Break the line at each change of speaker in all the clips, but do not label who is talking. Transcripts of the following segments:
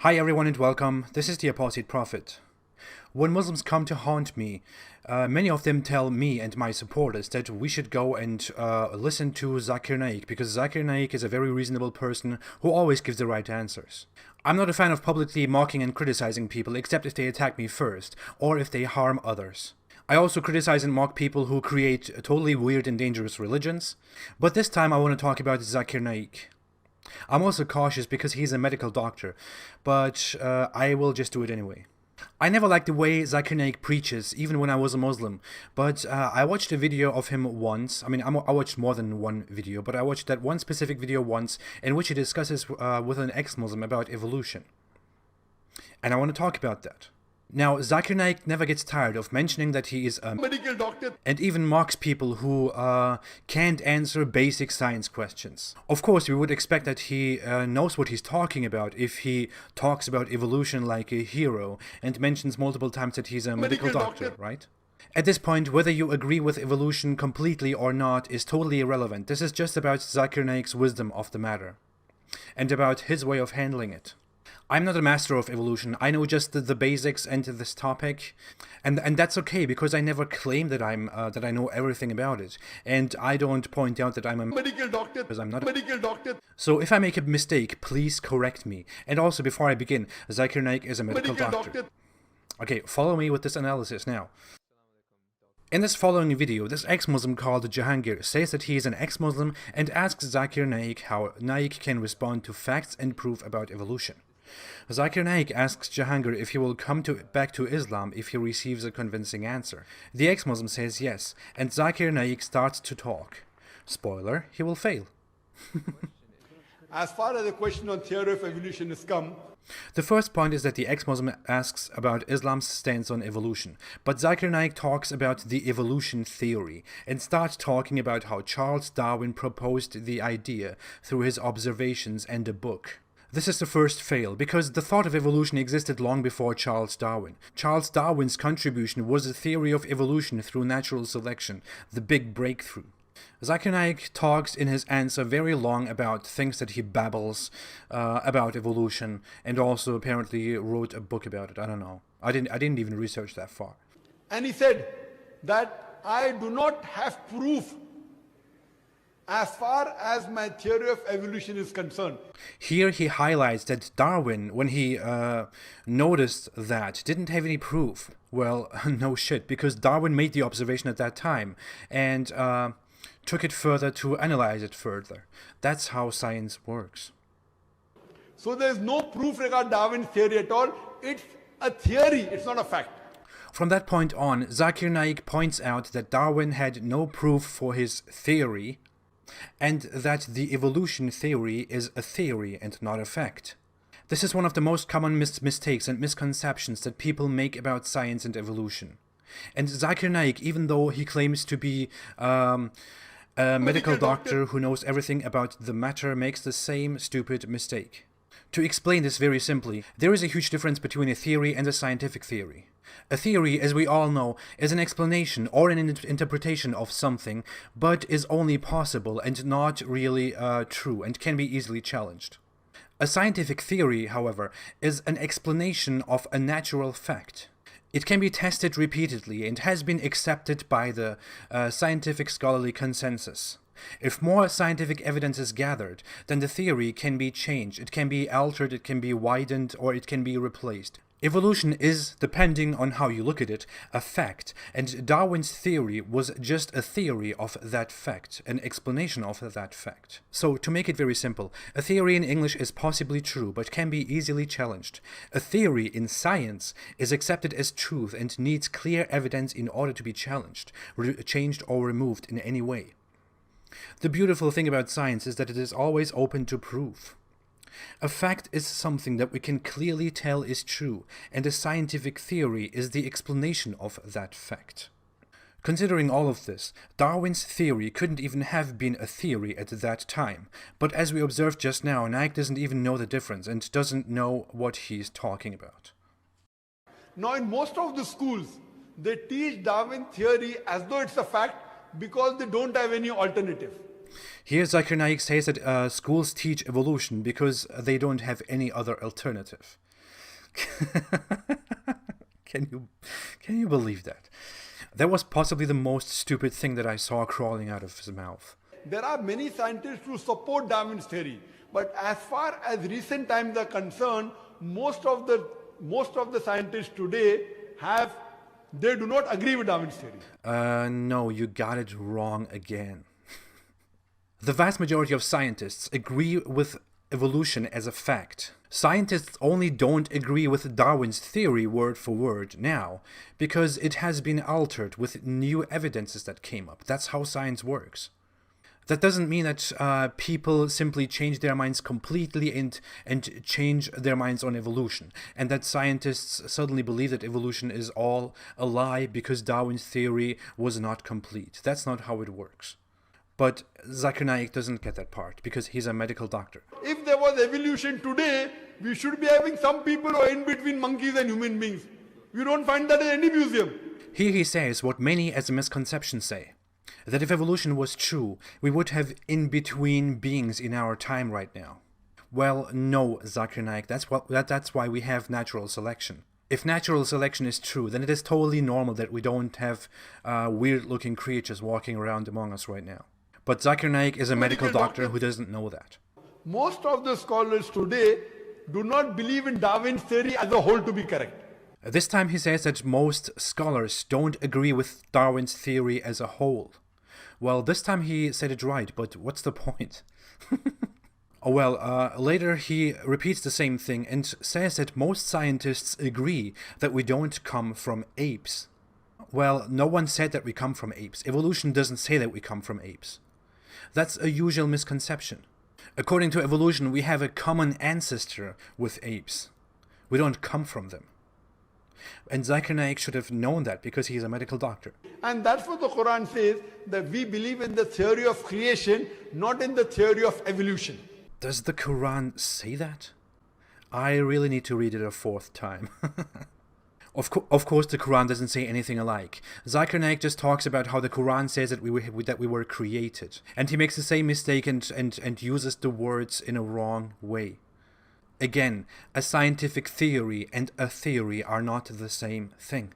Hi everyone and welcome. This is the Apostate Prophet. When Muslims come to haunt me, many of them tell me and my supporters that we should go and listen to Zakir Naik because Zakir Naik is a very reasonable person who always gives the right answers. I'm not a fan of publicly mocking and criticizing people except if they attack me first or if they harm others. I also criticize and mock people who create totally weird and dangerous religions, but this time I want to talk about Zakir Naik. I'm also cautious because he's a medical doctor, but I will just do it anyway. I never liked the way Zakir Naik preaches, even when I was a Muslim, but I watched a video of him once. I watched more than one video, but I watched that one specific video once in which he discusses with an ex-Muslim about evolution. And I want to talk about that. Now, Zakir Naik never gets tired of mentioning that he is a medical doctor and even mocks people who can't answer basic science questions. Of course, we would expect that he knows what he's talking about if he talks about evolution like a hero and mentions multiple times that he's a medical doctor, right? At this point, whether you agree with evolution completely or not is totally irrelevant. This is just about Zakir Naik's wisdom of the matter and about his way of handling it. I'm not a master of evolution. I know just the basics and this topic, and that's okay because I never claim that I know everything about it, and I don't point out that I'm a medical doctor because I'm not a medical doctor. So if I make a mistake, please correct me. And also, before I begin, Zakir Naik is a medical doctor. Okay, follow me with this analysis now. In this following video, this ex-Muslim called Jahangir says that he is an ex-Muslim and asks Zakir Naik how Naik can respond to facts and proof about evolution. Zakir Naik asks Jahangir if he will come back to Islam if he receives a convincing answer. The ex-Muslim says yes, and Zakir Naik starts to talk. Spoiler, he will fail.
As far as the question on theory of evolution is come,
the first point is that the ex-Muslim asks about Islam's stance on evolution, but Zakir Naik talks about the evolution theory and starts talking about how Charles Darwin proposed the idea through his observations and a book. This is the first fail, because the thought of evolution existed long before Charles Darwin. Charles Darwin's contribution was a theory of evolution through natural selection, the big breakthrough. Zakir Naik talks in his answer very long about things that he babbles about evolution, and also apparently wrote a book about it. I don't know. I didn't even research that far.
and he said that I do not have proof as far as my theory of evolution is concerned.
Here he highlights that Darwin, when he noticed that, didn't have any proof. Well, no shit, because Darwin made the observation at that time and took it further to analyze it further. That's how science works.
So there is no proof regarding Darwin's theory at all. It's a theory, it's not a fact.
From that point on, Zakir Naik points out that Darwin had no proof for his theory, and that the evolution theory is a theory and not a fact. This is one of the most common mistakes and misconceptions that people make about science and evolution. And Zakir Naik, even though he claims to be a medical doctor who knows everything about the matter, makes the same stupid mistake. To explain this very simply, there is a huge difference between a theory and a scientific theory. A theory, as we all know, is an explanation or an interpretation of something, but is only possible and not really true and can be easily challenged. A scientific theory, however, is an explanation of a natural fact. It can be tested repeatedly and has been accepted by the scientific scholarly consensus. If more scientific evidence is gathered, then the theory can be changed, it can be altered, it can be widened, or it can be replaced. Evolution is, depending on how you look at it, a fact, and Darwin's theory was just a theory of that fact, an explanation of that fact. So, to make it very simple, a theory in English is possibly true, but can be easily challenged. A theory in science is accepted as truth and needs clear evidence in order to be challenged, changed, or removed in any way. The beautiful thing about science is that it is always open to proof. A fact is something that we can clearly tell is true, and a scientific theory is the explanation of that fact. Considering all of this, Darwin's theory couldn't even have been a theory at that time, but as we observed just now, Naik doesn't even know the difference and doesn't know what he's talking about.
Now in most of the schools, they teach Darwin theory as though it's a fact because they don't have any alternative.
Here Zakir Naik says that schools teach evolution because they don't have any other alternative. Can you believe that? That was possibly the most stupid thing that I saw crawling out of his mouth.
There are many scientists who support Darwin's theory, but as far as recent times are concerned, most of the scientists today they do not agree with Darwin's theory.
No, you got it wrong again. The vast majority of scientists agree with evolution as a fact. Scientists only don't agree with Darwin's theory word for word now, because it has been altered with new evidences that came up. That's how science works. That doesn't mean that people simply change their minds completely and change their minds on evolution, and that scientists suddenly believe that evolution is all a lie because Darwin's theory was not complete. That's not how it works. But Zakir Naik doesn't get that part because he's a medical doctor.
If there was evolution today, we should be having some people who are in between monkeys and human beings. You don't find that in any museum.
Here he says what many as a misconception say, that if evolution was true, we would have in-between beings in our time right now. Well, no, Zakir Naik, that's why we have natural selection. If natural selection is true, then it is totally normal that we don't have weird-looking creatures walking around among us right now. But Zakir Naik is a medical doctor who doesn't know that.
Most of the scholars today do not believe in Darwin's theory as a whole to be correct.
This time he says that most scholars don't agree with Darwin's theory as a whole. Well, this time he said it right, but what's the point? Oh well, later he repeats the same thing and says that most scientists agree that we don't come from apes. Well, no one said that we come from apes. Evolution doesn't say that we come from apes. That's a usual misconception. According to evolution, we have a common ancestor with apes. We don't come from them. And Zakir Naik should have known that because he's a medical doctor.
And that's what the Quran says, that we believe in the theory of creation, not in the theory of evolution.
Does the Quran say that? I really need to read it a fourth time. Of course, the Quran doesn't say anything alike. Zakir Naik just talks about how the Quran says that we were created. And he makes the same mistake and uses the words in a wrong way. Again, a scientific theory and a theory are not the same thing.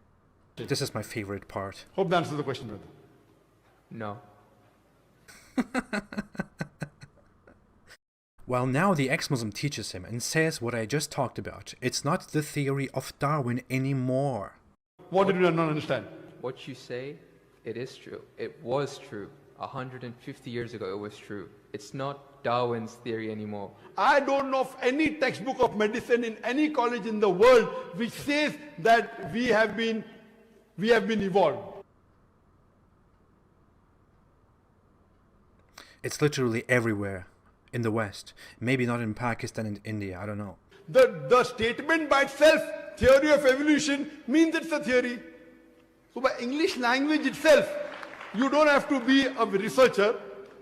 This is my favorite part.
Hope that answers the question, brother.
No.
Well, now the ex-Muslim teaches him and says what I just talked about. It's not the theory of Darwin anymore.
What did you not understand?
What you say, it is true. It was true. 150 years ago, it was true. It's not Darwin's theory anymore.
I don't know of any textbook of medicine in any college in the world which says that we have been evolved.
It's literally everywhere in the West. Maybe not in Pakistan and India, I don't know.
The statement by itself, theory of evolution, means it's a theory. So by English language itself, you don't have to be a researcher.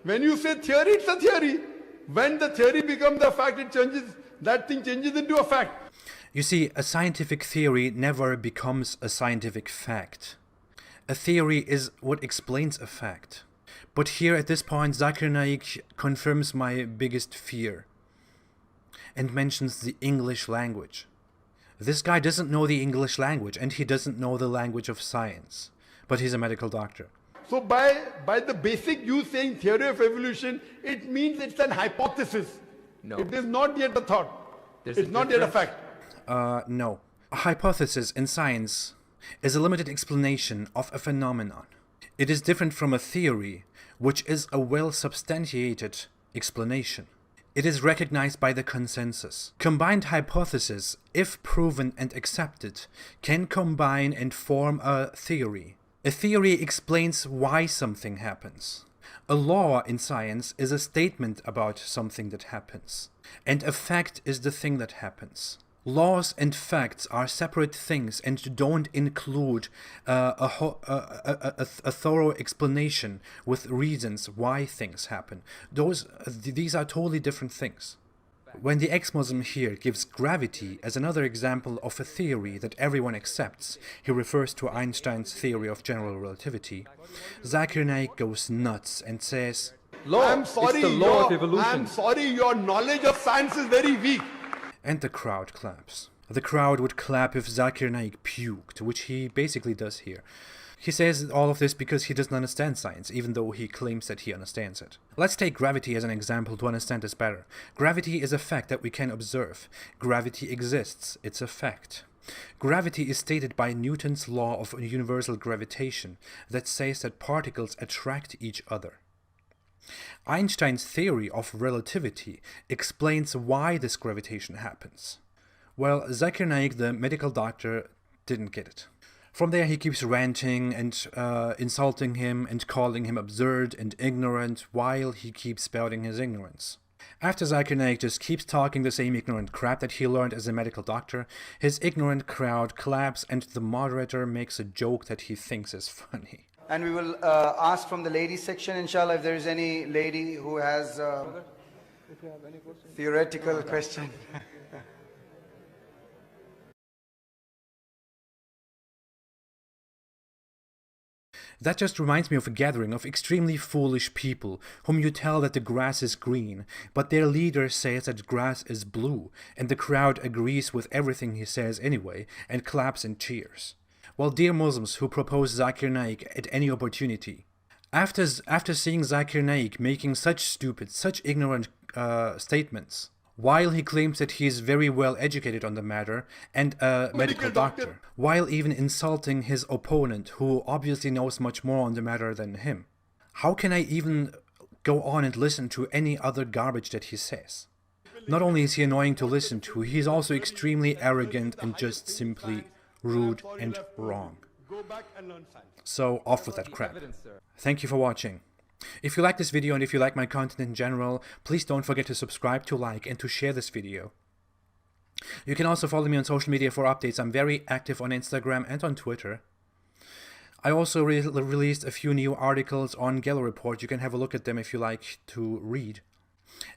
When you say theory, it's a theory. When the theory becomes a fact, it changes. That thing changes into a fact.
You see, a scientific theory never becomes a scientific fact. A theory is what explains a fact. But here at this point, Zakir Naik confirms my biggest fear and mentions the English language. This guy doesn't know the English language and he doesn't know the language of science, but he's a medical doctor.
So by the basic you saying theory of evolution, it means it's an hypothesis.
No.
It is not yet a thought. It's not yet a fact.
No. A hypothesis in science is a limited explanation of a phenomenon. It is different from a theory, which is a well-substantiated explanation. It is recognized by the consensus. Combined hypotheses, if proven and accepted, can combine and form a theory. A theory explains why something happens. A law in science is a statement about something that happens. And a fact is the thing that happens. Laws and facts are separate things and don't include a thorough explanation with reasons why things happen. These are totally different things. When the ex-Muslim here gives gravity as another example of a theory that everyone accepts, he refers to Einstein's theory of general relativity, Zakir Naik goes nuts and says,
I'm sorry,
it's the law of evolution.
I'm sorry, your knowledge of science is very weak.
and the crowd claps. The crowd would clap if Zakir Naik puked, which he basically does here. He says all of this because he doesn't understand science, even though he claims that he understands it. Let's take gravity as an example to understand this better. Gravity is a fact that we can observe. Gravity exists. It's a fact. Gravity is stated by Newton's law of universal gravitation that says that particles attract each other. Einstein's theory of relativity explains why this gravitation happens. Well, Zakir Naik, the medical doctor, didn't get it. From there he keeps ranting and insulting him and calling him absurd and ignorant while he keeps spouting his ignorance. After Zakir Naik just keeps talking the same ignorant crap that he learned as a medical doctor, his ignorant crowd claps and the moderator makes a joke that he thinks is funny.
And we will ask from the ladies section, inshallah, if there is any lady who has a theoretical question.
That just reminds me of a gathering of extremely foolish people whom you tell that the grass is green, but their leader says that grass is blue, and the crowd agrees with everything he says anyway, and claps and cheers. Well, dear Muslims who propose Zakir Naik at any opportunity, after seeing Zakir Naik making such stupid, such ignorant statements, while he claims that he is very well educated on the matter and a medical doctor, while even insulting his opponent who obviously knows much more on the matter than him, how can I even go on and listen to any other garbage that he says? Not only is he annoying to listen to, he's also extremely arrogant and just simply rude and wrong. So off with that crap. Thank you for watching. If you like this video and if you like my content in general, please don't forget to subscribe, to like, and to share this video. You can also follow me on social media for updates. I'm very active on Instagram and on Twitter. I also released a few new articles on Gallup Report. You can have a look at them if you like to read.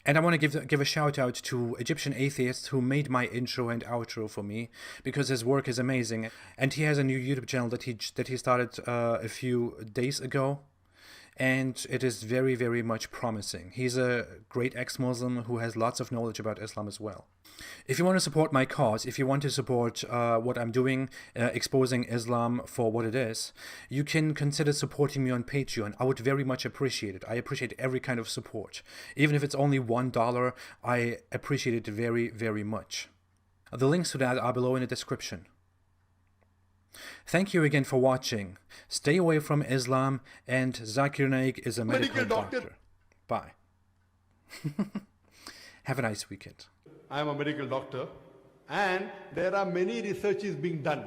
And I want to give a shout out to Egyptian atheist who made my intro and outro for me, because his work is amazing. And he has a new YouTube channel that he started a few days ago. And it is very, very much promising. He's a great ex-Muslim who has lots of knowledge about Islam as well. If you want to support my cause, if you want to support what I'm doing, exposing Islam for what it is, you can consider supporting me on Patreon. I would very much appreciate it. I appreciate every kind of support. Even if it's only $1, I appreciate it very, very much. The links to that are below in the description. Thank you again for watching. Stay away from Islam, and Zakir Naik is a medical doctor. Bye. Have a nice weekend.
I am a medical doctor, and there are many researches being done.